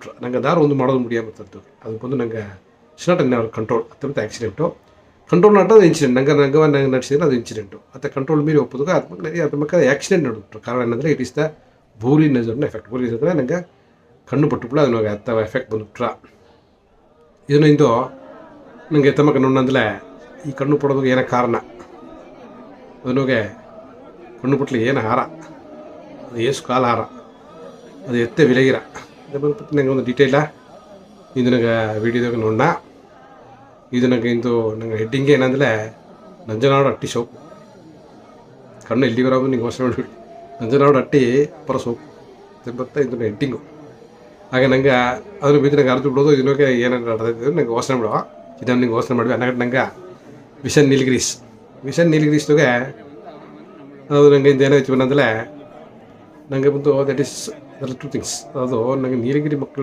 ಬಿಟ್ರು. ನಂಗೆ ಅದಾರು ಒಂದು ಮಾಡೋದು ಮುಡಿಯಾಮತ್ತದ್ದು ಅದು ಬಂದು ನಂಗೆ ಇಟ್ಸ್ ನಾಟ್ ಅವ್ರ ಕಂಟ್ರೋಲ್ ಮತ್ತು ಆಕ್ಸಿಡೆಂಟು ಕಂಟ್ರೋಲ್ ನಾಟ್ ಅದು ಇನ್ಸಿಡೆಂಟ್ ನಂಗೆ ನಡೆಸಿದ್ರೆ ಅದು ಇನ್ಸಿಡೆಂಟು ಮತ್ತು ಕಂಟ್ರೋಲ್ ಮೀರಿ ಒಪ್ಪೋದಾಗ ಅದ್ರ ಮಕ್ಕ ಆಕ್ಸಿಡೆಂಟ್ ನೋಡ್ಬಿಟ್ರು. ಕಾರಣ ಏನಂದರೆ ಇಟ್ ಇಸ್ ದ ಬೂಲಿನಜರ್ನ ಎಫೆಕ್ಟ್. ಬೂಲಿನ ಅಂದರೆ ನಂಗೆ ಕಣ್ಣು ಪಟ್ಟುಬಿಟ್ಟು ಅದನ್ನ ಅಥವಾ ಎಫೆಕ್ಟ್ ಬಂದುಬಿಟ್ರ. ಇದನ್ನು ಇಂದು ನನಗೆ ತಮ್ಮಕ್ಕೆ ನೋಡಂದ್ರೆ ಈ ಕಣ್ಣು ಪಡೋದಕ್ಕೆ ಏನೋ ಕಾರಣ ಅದನ್ನುಗೆ ಕಣ್ಣು ಪಟ್ಲಿ ಏನು ಹಾರ ಅದು ಏಸು ಕಾಲ ಹಾರ ಅದು ಎತ್ತೆ ವಿಲಗಿರ ಅದು ಬಂದ್ಬಿಟ್ಟು ನಂಗೆ ಒಂದು ಡೀಟೇಲ ಇದು ನನಗೆ ವೀಡಿಯೋದಾಗ ನೋಡೋಣ. ಇದು ನನಗೆ ಇಂದು ನಂಗೆ ಹೆಡ್ಡಿಂಗ್ ಏನಂದರೆ ನಂಜನಾಡು ಅಟ್ಟಿ ಸೋಪು ಕಣ್ಣು ಎಲ್ಲಿಗರೋದು ನಿಂಗೆ ಯೋಚನೆ ಮಾಡಿಬಿಡಿ. ನಂಜನಾಡು ಅಟ್ಟಿ ಪರ ಸೋಪು ಬತ್ತ ಇದು ಹೆಡ್ಡಿಂಗು. ಹಾಗೆ ನಂಗೆ ಅದ್ರ ಬಿದ್ದು ನಂಗೆ ಅರ್ದು ಬಿಡೋದು ಇದಕ್ಕೆ ಏನೇನು ನಡೆದಿದ್ದು ನಂಗೆ ಯೋಚನೆ ಬಿಡುವ ಇದನ್ನು ನಿಂಗೆ ಯೋಚನೆ ಮಾಡಿದ್ವಿ. ಅನ್ನಗಟ್ಟು ನಂಗೆ ವಿಷನ್ ನೀಲಗಿರೀಸ್ದಾಗೆ ಅದು ನಂಗೆ ಇಂದು ಏನಾಯ್ತು ಅಂದರೆ ನನಗೆ ಬಂದು ದಟ್ ಈಸ್ 2 ಥಿಂಗ್ಸ್. ಅದು ನನಗೆ ನೀಲಗಿರಿ ಮಕ್ಕಳು